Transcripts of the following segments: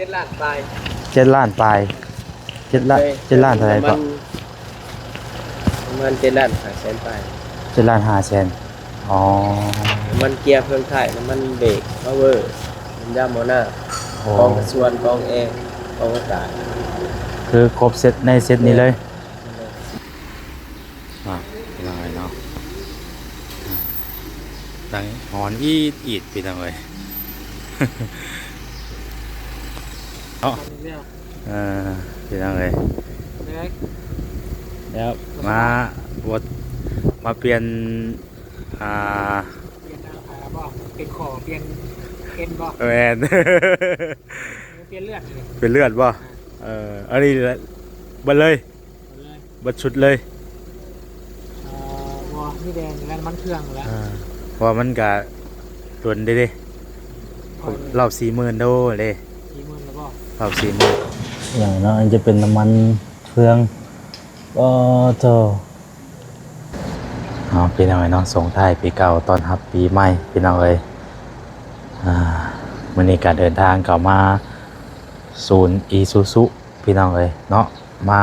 7 ล้านปลาย7 ล้านเท่าไหร่ก็ประมาณ7,500,000ปลาย7,500,000อ๋อมันเกียร์เพิ่งถ่ายน้ำมันเบรกพาวเวอร์น้ำยาโมนาโอ้ กองกระสวนกองแอร์กองอากาศคือครบเซตในเซตนี้เลยเป็นยังไงเนาะดังหอนอีดเป็นยังไงเนาะเป็นยังไงแล้วมาบดมาเปลี่ยนอ่าเปลี่ยนอะไรบ่เป็นขอเปลี่ยนเอ็นบ่แมน เปลี่ยนเลือดเลย เป็นเลือดป่ะอันนี้บัดเลย เลย บัดชุดเลย วอนี่แดงแล้วมันเครื่องแล้ว เพราะว่ามันกะตวนได้รอบ40,000โดเลย 40,000แล้วบ่รอบ40,000อย่างเนาะอันจะเป็นน้ำมันเครื่องก็โตพี่น้องเนาะส่งท้ายปีเก่าตอนรับปีใหม่พี่น้องเลยมื้อนี้การเดินทางเข้ามาศูนย์อีซูซุพี่น้องเลยเนาะมา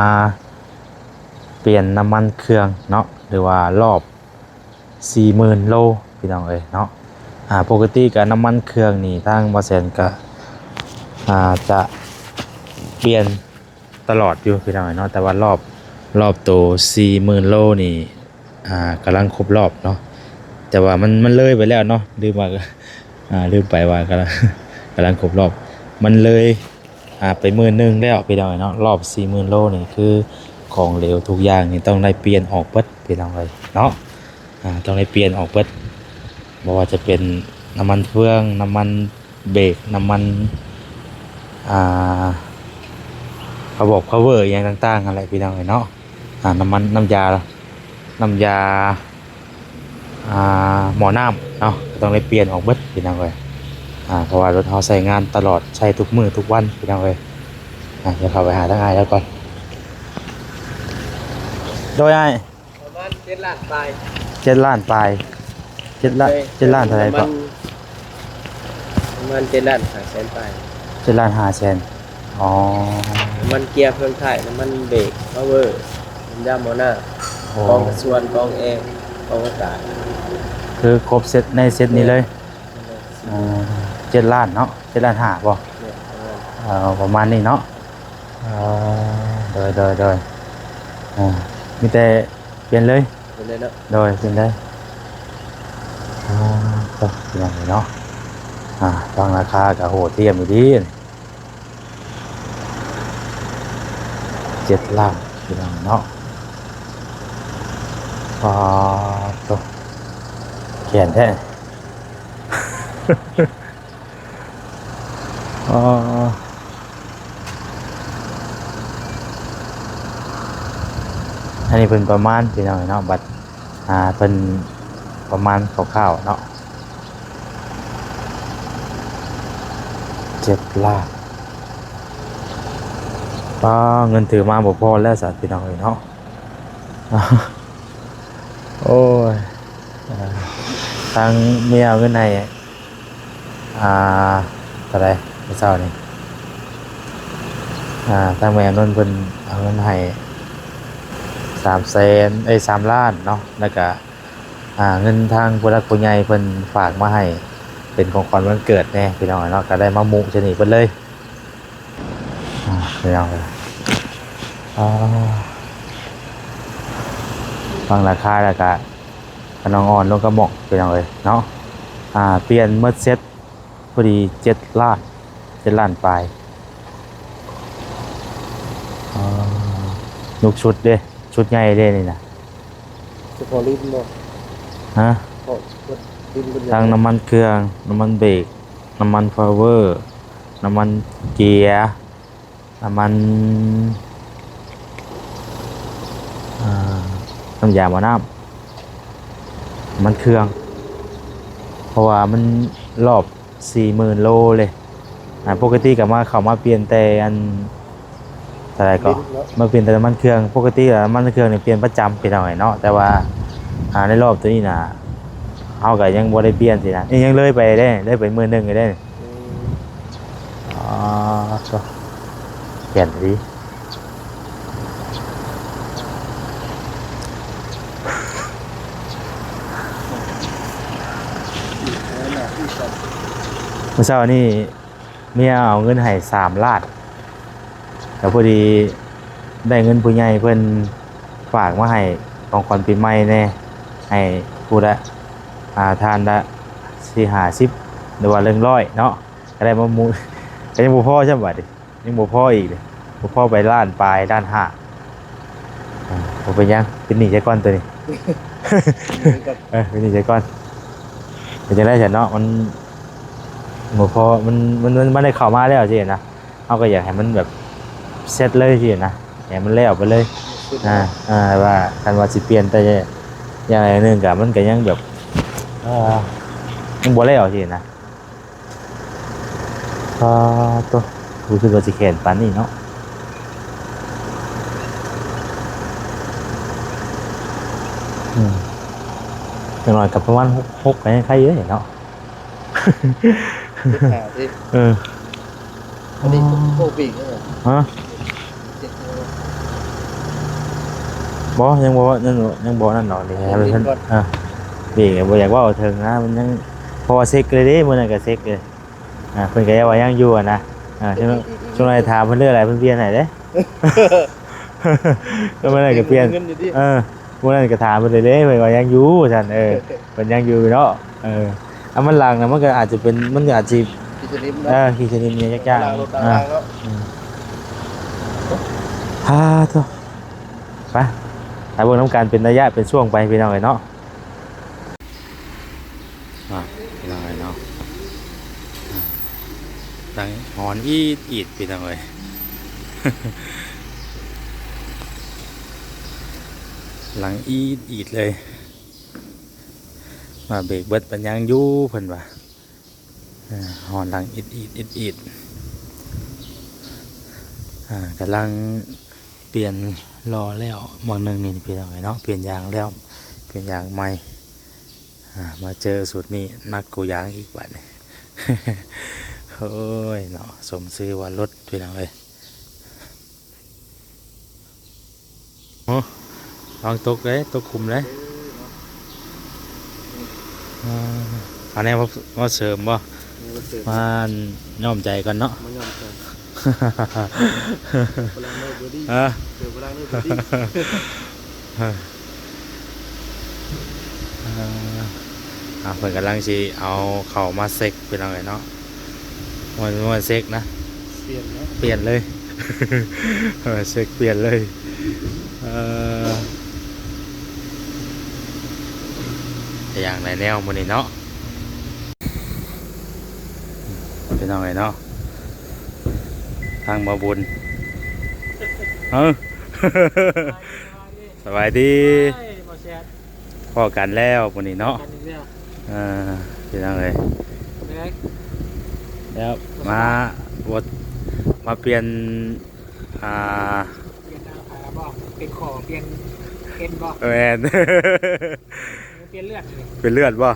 เปลี่ยนน้ำมันเครื่องเนาะหรือว่ารอบ40,000โลพี่น้องเลยเนาะปกติกับน้ำมันเครื่องนี่ทางบ่แซนก็จะเปลี่ยนตลอดอยู่พี่น้องเนาะแต่ว่ารอบโต40,000โลนี่กำลังครบรอบเนาะแต่ว่ามันเลยไปแล้วเนาะลืมว่าลืมไปว่ากำลังครบรอบมันเลยไป10,000แล้วพี่น้องเนาะรอบ40,000โลนี่คือของเหลวทุกอย่างนี่ต้องได้เปลี่ยนออกเบิดพี่น้องเลยเนาะต้องได้เปลี่ยนออกเบิดบ่ว่าจะเป็นน้ำมันเครื่องน้ำมันเบรกน้ำมันเขาบอก power อย่างต่างๆอะไรพี่น้องเนาะน้ำมันน้ำยาหมอน้ำเนาะต้องได้เปลี่ยนออกเบิดพี่น้องเลยเพราะว่ารถเขาใส่งานตลอดใช้ทุกมื้อทุกวันพี่น้องเลยเดี๋ยวเข้าไปหาทางไอ้แล้วก่อนโดยไอ้ประมาณ7 ล้านปลาย 7 ล้านปลาย7 ล้านเท่าไหร่ก็ประมาณ7,500,000ปลาย7,500,000อ๋อมันเกียร์เพิ่งถ่ายน้ำมันเบรกพาวเวอร์น้ำยาโมนากองกระสวนกองแอร์กองอากาศคือครบเซตในเซตนี้เลย7 ล้านเนาะ7,500,000บ่ประมาณนี้เนาะโดยมีแต่เปลี่ยนเลยเป็นเลยเนาะโดยเปลี่ยนได้ต้องอย่างนี้เนาะฟังราคากับโหเทียมอยู่ดี7 ล้านพี่น้องเนาะตัวเขียนแท้อันนี้เป็นประมาณพี่น้องเนาะบัตรเป็นประมาณคร่าวๆเนาะ7 ล้านเงินถือมาบ่พอแล้วสัตว์พี่น้องเนาะโอ้ยทางเมียเอาเงินให้เท่าไหร่เมื่อเช้านี่ทางแม่นนเพิ่นเอาเงินให้3 ล้านเนาะแล้วก็เงินทางผู้หลักผู้ใหญ่เพิ่นฝากมาให้เป็นของขวัญวันเกิดแน่พี่น้องเนาะก็ได้มามุชนิดเพิ่นเลยพี่น้องฟังราคาแล้วก็น้องอ่อนลงกระหม่อมพี่น้องเลยเนาะเปลี่ยนเมื่อเซ็ตพอดี7 ล้านปลายลูกชุดเด้ชุดใหญ่เด้นี่นะจะพอลิ้นบ่พอลิ้นบนทั้งน้ำมันเครื่องน้ำมันเบรกน้ำมันพาวเวอร์น้ำมันเกียร์น้ำมันน้ำยาหม้อน้ำมันเครื่องเพราะว่ามันรอบ40,000โลเลยปกติกับเข้ามาเปลี่ยนแต่อันอะไรก็มาเปลี่ยนแต่น้ำมันเครื่องปกติน้ำมันเครื่องเนี่ยเปลี่ยนประจำเป็นหน่อยเนาะแต่ว่าในรอบตัวนี้นะเอาก็ยังบ่ได้เปลี่ยนสินะยังเลยไปได้ไป10,000เลยได้ ชัวเปลี่ยนดีเมื่อเช้านี่เมียเอาเงินให้3 ล้านแต่พอดีได้เงินผู้ใหญ่เพิ่นฝากมาให้ของขวัญปีใหม่แน่ให้ผู้ละทานละ40-50หรือว่าเรื่องร้อยเนาะก็ได้มามูก็ยังบ่พอใช่บ่ดิยังบ่พออีกเลยบ่พอไปล้านปลายล้านห้าบ่เป็นหยังเป็นหนี้ใช้ก้อนตัวนี้ เป็นหนี้ใช้ก้อนเป็นจังได๋ซั่นเนาะมันบ่พอมันได้เข้ามาแล้วสินะเฮาก็อยากให้มันแบบเสร็จเลยสินะให้มันแล้วไปเลยว่าคันว่าสิเปลี่ยนแต่อย่างไรนึงก็มันก็ยังแบบยังบ่แล้วสินะตัวรู้สึกว่าสิแข็งปานนี้เนาะอย่างน้อยกับประมาณ6ก็ยังใครเยอะเนาะ ที่ อันนี้โควิดเหรอ ฮะบ่ยังบ่ยังบ่นั่นดอกนี่ให้มันบีกบ่อยากว่าเอาถึงนะมันยังพอเซ็กเลยเด้มื้อนั้นก็เซ็กเลยเพิ่นก็ยังว่ายังอยู่นะช่วงนั้นถามเพิ่นเรื่องอะไรเพิ่นเปลี่ยนให้เด้ ก็มื้อนั้นก็เปลี่ยนมื้อนั้นก็ถามเพิ่นเลยเด้เพิ่นว่ายังอยู่ซั่นเพิ่นยังอยู่เนาะมันหลังน่ะมันก็อาจจะเป็นมันก็อาจสิขี้สนิมเนี่ยยากๆตัวไปหาเบิ่งน้ำการเป็นระยะเป็นช่วงไปพี่น้องเอ้ยเนาะพี่น้องเอ้ยเนาะตั้งหอนอีดพี่น้องเอ้ย หลังอีดเลยมาเบรกเบิดปัญญังอยู่เพิ่นว่าหอนหลังอีดกำลังเปลี่ยนรอแล้วมองหนึ่งนี่พี่น้องเนาะเปลี่ยนยางแล้วเปลี่ยนยางใหม่มาเจอสูตรนี้นักกูยางอีกบัด โอ้ยเนาะสมซื้อว่ารถพี่น้องเลยลองตกเลยตกคุมเลยอันนี้ว่าเสริมบ่มาย่อมใจกันเนาะเพิ่นกำลังสิเอาเข่ามาเซ็กเป็นอะไรเนาะมันเซ็กนะเปลี่ยนเลย เซ็กเปลี่ยนเลยอย่างไรแนวมันนี่เนาะเป็นอะไรเนาะทางมาบุญสบายดีพอกันแล้วมันนี่เนาะเป็นอะไรแล้วมาเปลี่ยนเป็นขอเปลี่ยนเอ็นบ่ แมน เปลี่ยนเลือดเลย เป็นเลือดบ่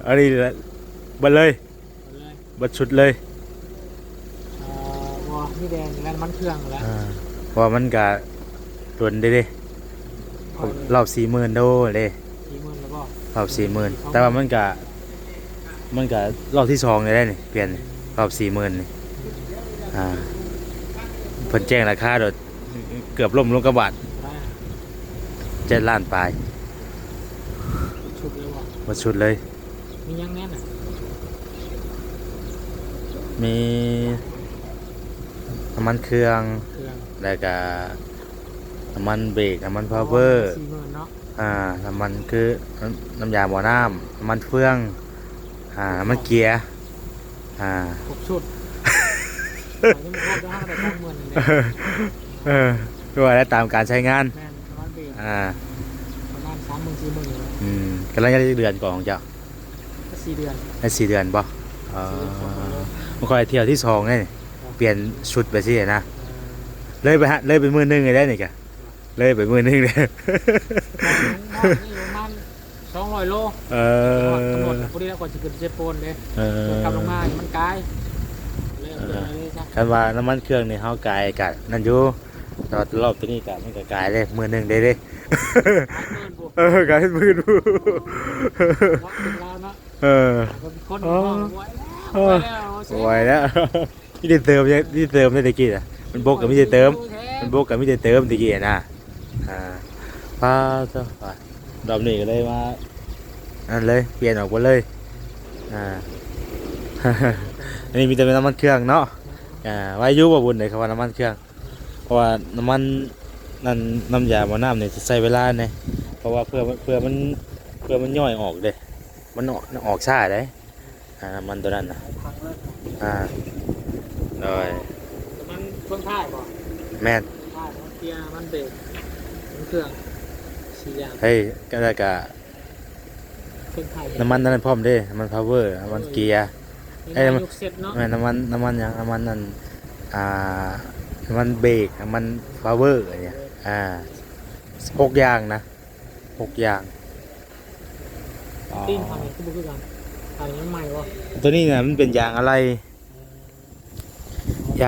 อันนี้บัดเลยบัดชุดเลยวัวนี่แดงแล้วมันเครื่องแล้วเพราะมันก็ตัวได้รอบ40,000โดเลย40,000แล้วบ่รอบ40,000แต่ว่ามันก็รอบที่2ได้นี่เปลี่ยนรอบ40,000นี่เพิ่นแจ้งราคาโดดเกือบล่มลงกระบาด7 ล้านปลายชุดเลยว่ะมาชุดเลยมียังแน่นมีน้ำมันเครื่องแล้วก็น้ำมันเบรกน้ำมันพาวเวอร์น้ำมันคือน้ำยาหม้อน้ำมันเฟืองน้ำมันเกียร์ครบชุดด้วยและตามการใช้งานประมาณ30,000-40,000กำลังจะได้เดือนก่อนของเจ้า4 เดือนได้4 เดือนป่ะมันคอยเที่ยวที่2นี่เปลี่ยนชุดไปสินะเลยไปมื้อนึงได้นี่กะเลยไปมื้อนึงเลยประมาณ200 โลกำหนดพอดีแล้วก่อนจะขึ้นเซโปนเลยกลับลงมามันไกลเลยจ้ะ คันว่าน้ำมันเครื่องนี่เฮากายกะนั่นอยู่ตอนรอบตัวนี้กะมันก็กายได้มื้อหนึงได้เด้ กายมื้อดู เออ คน อ๋อ ไว้แล้ว สวยแล้วนี่ได้เติมยังนี่เติมได้ตะกี้อ่ะมันบกกับไม่ได้เติมมันบกกับไม่ได้เติมตะกี้อะนะป้าเจ้าป่ารอบนี้ก็เลยมาอันเลยเปลี่ยนออกไปเลยอ่า อันนี้มีแต่เป็นน้ำมันเครื่องเนาะวายุบบุญเลยครับว่าน้ำมันเครื่องเพราะว่าน้ำมันนั่นน้ำยาหม้อน้ำเนี่ยจะใช้เวลาเนี่ยเพราะว่าเพื่อมันย่อยออกเลยมันออกช้าเลยน้ำมันตัวนั้นนะโดย มันเครื่องท้ายบ่ แม่น ท้ายมันเกียร์มันเบรกมันเครื่องสี่อย่าง เฮ้ยก็ได้กะ เครื่องท้าย น้ำมันนั่นพร้อมเด้น้ำมันพาวเวอร์น้ำมันเกียร์ เอ้ยมันยกเสร็จเนาะ แม่นน้ำมันหยังน้ำมันนั่นน้ำมันเบรกน้ำมันพาวเวอร์อะไรเนี่ย6 อย่างนะ6 อย่าง ตีนทำอย่างที่บุกกันทำยังใหม่วะ ตัวนี้เนี่ยมันเป็นยางอะไรแ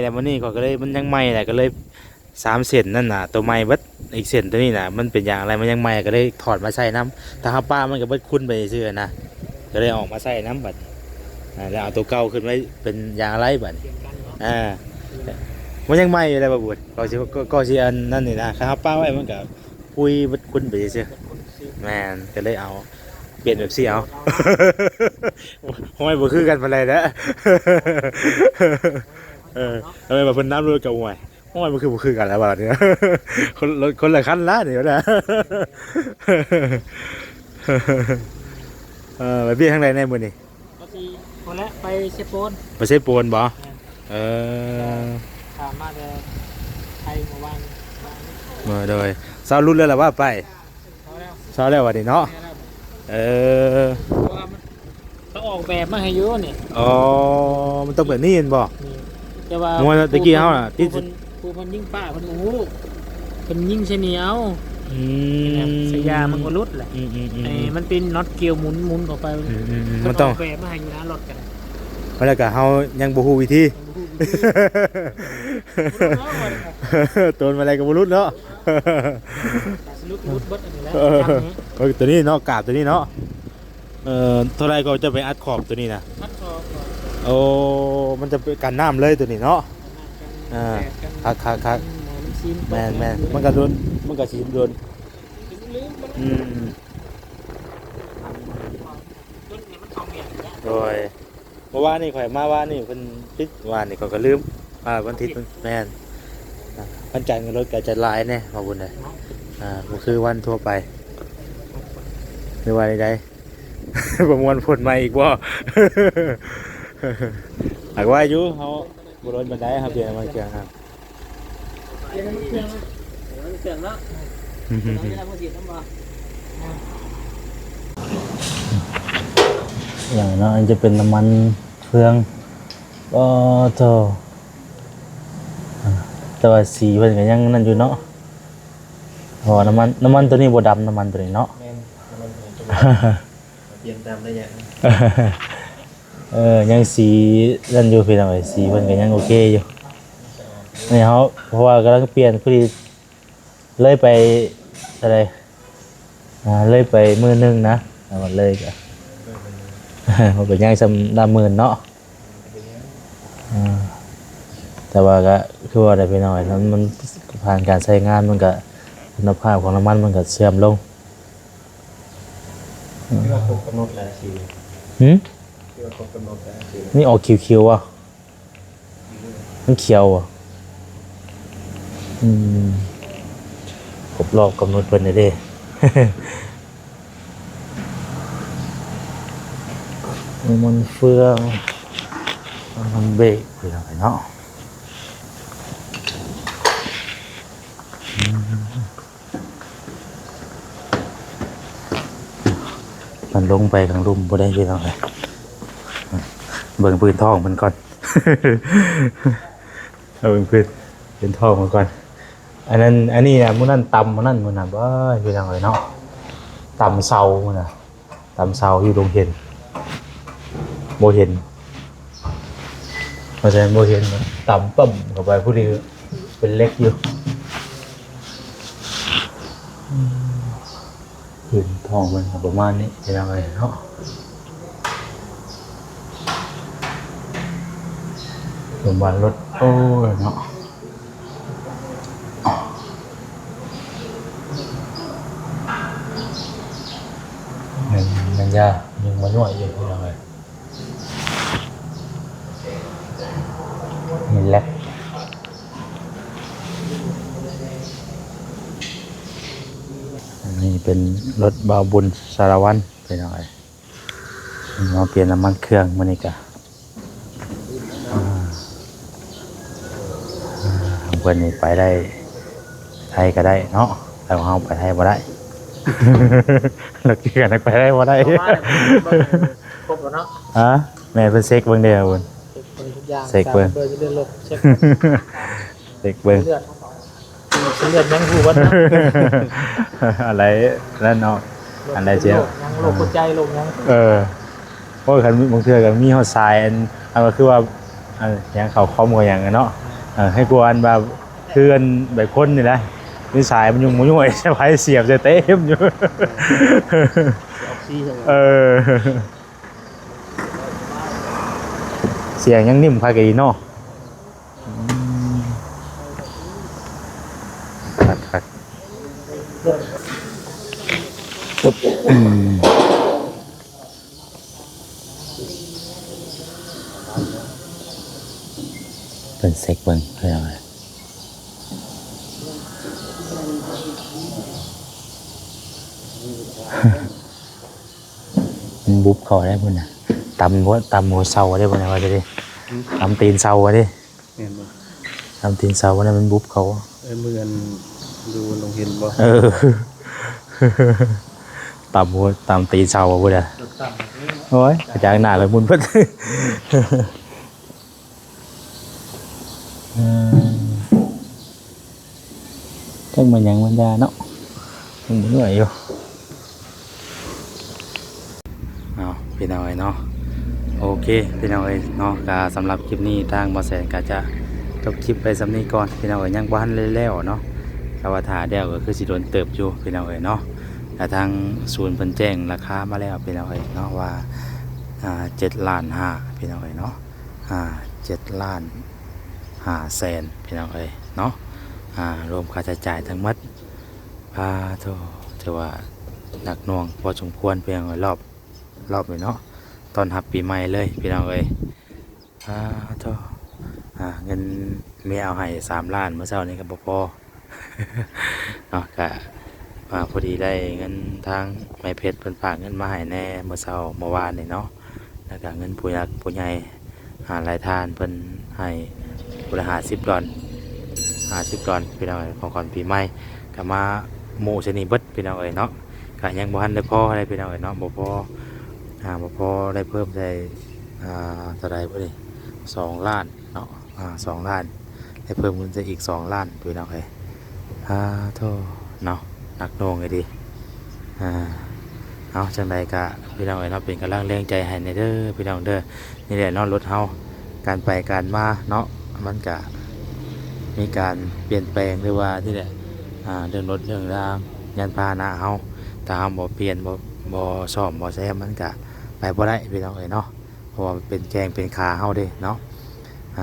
ต่วันนี้ก็เลยมันยังใหม่แหละก็เลย3 เส้นนั่นน่ะตัวใหม่เบิดอีกเส้นตัวนี้น่ะมันเป็นยางอะไรมันยังใหม่ก็เลยถอดมาใส่น้ำถ้าหาป้ามันก็เบิดคุ้นไปเชื่อนะก็เลยออกมาใส่น้ำบัดแล้วเอาตัวเก่าขึ้นไว้เป็นยางอะไรบัด เปลี่ยนกันเนาะ มันยังใหม่อยู่เลยบ่บุญก็สิอันนั่นนี่นะถ้าหาป้าไว้มันก็ปุยเบิดคุ้นไปเชื่อ คนซื้อ แม่นก็เลยเอาเปลี่ยนแบบซี่เอา ห้อยบ่คือกันปานใดนะ ทำไมแบบเพิ่นน้ำรวยกับหวยห้อยมันคือบ่คือกันแล้วบาดนี้ คนละคันละเดี๋ยวนะ ไปเบี้ยทางใดในมื้อนี้ ก็ทีพอแล้วไปเชฟโปน ไปใช้ปูนบ่เออ ถามมาแต่ไทยเมื่อวาน โดยเช้ารุ่นแล้วล่ะว่าไป เขาแล้ว เช้าแล้ววันนี้เนาะ แค่นั้น เออ เพราะว่ามันต้องออกแบบมาให้เยอะนี่ อ๋อมันต้องแบบนี้เห็นบ่ นี่แต่ว่า มัวตะกี้เฮาน่ะที่ ผู้เพิ่นยิ่งป้าเพิ่นโอ้โหเพิ่นยิ่งเฉนียว อื สยามมันก็รุดแหละ ไอ้มันเป็นน็อตเกลียวหมุนเข้าไป มันต้อง ออกแบบมาให้อยู่นะรถกัน แล้วก็เฮายังบ่ฮู้วิธี ตัวมันอะไรก็บ่รู้เนาะ รุดเบิดอันนี้แล้ว ตัวนี้เนาะกาบตัวนี้เนาะเท่าไรก็จะไปอัดขอบตัวนี้นะ มัดคอก่อน โอ้มันจะเป็นกันน้ำเลยตัวนี้เนาะ คักแมนมันก็โดนมันก็สีโดน ลืมมัน อืม ต้นนี้มันทองอย่างเงี้ย โดยเมื่อวานนี่ข่อยมาว่านี่เพิ่นปิดวานนี่ข่อยก็ลืมวันอาทิตย์แม่นวันจันทร์ก็รถก็จะหลายแน่มาบุญเลยก็คือวันทั่วไปหรือว่าใดๆ ประมวลผลมาอีกบ่ หากว่าอยู่เขาบรถบันไดครับเดี๋ยวมาเกี่ยงครับ เดี๋ยวมันเครื่องมันเครื่องแล้วเราจะทำมือถือทำบ่ อย่างนั้นจะเป็นน้ำมันเครื่องก็โตแต่ว่าสีเพิ่นก็ยังนั่นอยู่เนาะพอน้ำมันตัวนี้บ่ดำน้ำมันตัวนี้เนาะ แม่นมันเปลี่ยนตามได้ยัง ยังสีนั่นอยู่พี่น้องเอ้ยสีเพิ่นก็ยังโอเคอยู่นี่เขาเพราะว่ากำลังเปลี่ยนพอดีเลยไปอะไรเลยไปมื้อนึงนะแล้วก็เลยก็ มันเป็นยังสำดำหมื่นเนาะแต่ว่าก็คือว่าได้ไปหน่อยแล้วมันผ่านการใช้งานมันก็คุณภาพของน้ำมันมันก็เสื่อมลง ที่ว่าครบกำหนดแล้วสิ หืม ที่ว่าครบกำหนดแล้วสิ นี่ออกเขียวๆอ่ะมันเขียวอ่ะครบรอบกำหนดเพิ่นได้เด้ มันเฟืองมันเบรกไปหน่อยเนาะมันลงไปข้างลุ่มบ่ได้พี่น้องเลยเบิ่งปืนทองมันก่อน เอาเบิ่งปืนทองมันก่อนอันนี้นะมื้อนั้นตำมื้อนั้นมื้อนั้นบ่พี่น้องเลยเนาะตำเสามื้อน่ะตำเสาอยู่โรงเรียนบ่เห็น เพราะฉะนั้นโบเห็นมันต่ำต่ำเข้าไปผู้ดีเป็นเล็กอยู่ขึ้นท้องมันประมาณนี้เป็นยังไงเนาะประมาณรถโอ้ยเนาะมันยายังมาหน่วยอยู่เป็นยังไงมันเล็กอันนี้เป็นรถบาวบุญสารวัตรเป็นยังไงมาเปลี่ยนน้ำมันเครื่องมันนี่กะเพื่อนนี่ไปได้ไทยก็ได้เนาะแต่ของเราไปไทยบ่ได้ เราเกี่ยนไปได้บ่ได้ ครบแล้วเนาะ ฮะแม่เป็นเซ็กเบิ่งเดียวบุญ ทุกอย่าง เสกเบิ่ง เบอร์จะเดินลบเช็ค เซ็กเบิ่ง เลือดเลือดยังหูวัดนะ อะไรนั่นเนาะอะไรเจ้า ยังโรคหัวใจโรคยัง โอ้ยคันบางเทื่อก็มีฮอดทรายอันก็คือว่ายังเข้าคอมก็อย่างนั้นเนาะให้กวนแบบเทือนแบบคนนี่แหละนี่สายมันยุ่งไอ้ใช่ไผเสียบจะเต็มอยู่ ออกซีใช่ไหม เสียงยังนิ่มพากีเนาะครับ เป็นเซ็กเบิ้งเพื่ออะไรมันบุบคอได้บุญนะตำหัวเสาได้บุญนะว่าจะดิตำตีนเสาดิ แม่นบ่ ตำตีนเสาเนี่ยมันบุบเขา เมื่อกันดูลงเห็นบ่ ตำตีนเสาบุญนะโอ้ยกระจายหน้าเลยบุญเพิ่นจังมันยังมันยาเนาะมันเหนื่อยอยู่เอาพี่น้อยเนาะโอเคพี่น้อยเนาะก็สำหรับคลิปนี้ทางบ่แสนก็จะจบคลิปไปสำนี้ก่อนพี่น้อยยังบ่ทันแล้วเนาะก็ว่าถ้าเดี๋ยวก็คือสิโดนเติบอยู่พี่น้อยเนาะแต่ทางศูนย์เพิ่นแจ้งราคามาแล้วพี่น้อยเนาะว่า7.5 ล้านพี่น้อยเนาะ7.5 ล้านพี่น้อยเนาะรวมค่าใช้จ่ายทั้งหมดโทถือว่าหนักหน่วงพอสมควรเพียงรอบเลยเนาะตอนรับปีใหม่เลยพี่น้องเอ้ยโทเงินเมียเอาให้3 ล้านเมื่อเช้านี้ก็บ่พอ เนาะก็พอดีได้เงินทางแม่เพชรเพิ่นฝากเงินมาให้แน่เมื่อเช้าเมื่อวานนี่เนาะแล้วก็เงินผู้ใหญ่รายทานเพิ่นให้ผู้ละ$50พี่น้องเอ้ยของขวัญปีใหม่ก็มาหมู่ชนิดเบิดพี่น้องเอ้ยเนาะก็ยังบ่ทันได้พออะไรพี่น้องเอ้ยเนาะบ่พอได้เพิ่มได้เท่าใดบ่นี่2 ล้านเนาะ2 ล้านได้เพิ่มเงินจะอีก2 ล้านพี่น้องเอ้ยโทเนาะหนักหน่วงเลยดิเอาจังใดก็พี่น้องเอ้ยเนาะเป็นกำลังแรงใจให้ในเด้อพี่น้องเด้อนี่แหละเนาะรถเฮาการไปการมาเนาะมันก็มีการเปลี่ยนแปลงหรือว่าที่แหละเรื่องรถเรื่องรางยานพาหนะเฮาถ้าเฮาบ่เปลี่ยนบ่ซ่อมบ่แซมมันก็ไปบ่ได้พี่น้องเอ้ยเนาะเพราะว่าเป็นแกงเป็นขาเฮาเด้เนาะ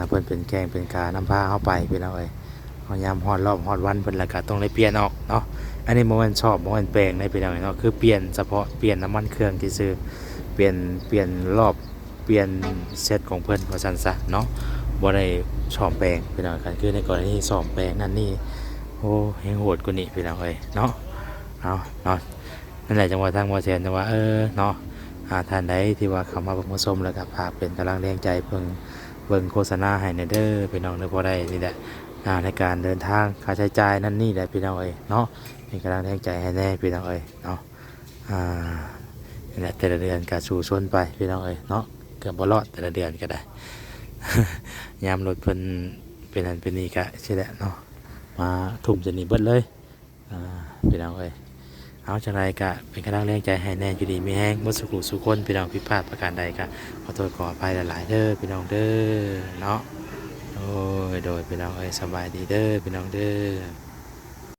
เพิ่นเป็นแกงเป็นขานำพาเฮาไปพี่น้องเอ้ยเฮายามฮอดรอบฮอดวันเพิ่นแล้วก็ต้องได้เปลี่ยนออกเนาะอันนี้บ่แม่นชอบบ่แม่นแปลงในพี่น้องเอ้ยเนาะคือเปลี่ยนเฉพาะเปลี่ยนน้ำมันเครื่องซื่อๆเปลี่ยนรอบเปลี่ยนเซตของเพิ่นว่าซั่นซะเนาะบ่ได้ซ่อมแปลงพี่น้องกันคือในกรณีซ่อมแปลงนั่นนี่โอ้แฮงโหดกว่านี้พี่น้องเอ้ยเนาะเอาเนาะนั่นแหละจังหวะทางบ่แซนจังว่าเนาะท่านใดที่ว่าเข้ามาเบิ่งชมแล้วก็ฝากเป็นกำลังแรงใจเบิ่งโฆษณาให้เด้อพี่น้องเด้อบ่ได้นี่แหละในการเดินทางค่าใช้จ่ายนั่นนี่แหละพี่น้องเอ้ยเนาะเป็นกำลังแรงใจให้แน่พี่น้องเอ้ยเนาะนี่แหละแต่ละเดือนก็สู่ชนไปพี่น้องเอ้ยเนาะเกือบบ่รอดแต่ละเดือนก็ได้ ยามรถเพิ่นเป็นอันเป็นนี่ก็ใช่แหละเนาะมาทุ่มจะหนีเบิดเลยพี่น้องเอ้ย เอาจังไรก็เป็นกำลังแรงใจให้แน่อยู่ดีมีแห้งบ่สุขสุขคนพี่น้องผิดพลาดประการใดก็ขอโทษขออภัยหลายๆเด้อพี่น้องเด้อเนาะโดยพี่น้องเอ้ยสบายดีเด้อพี่น้องเด้อ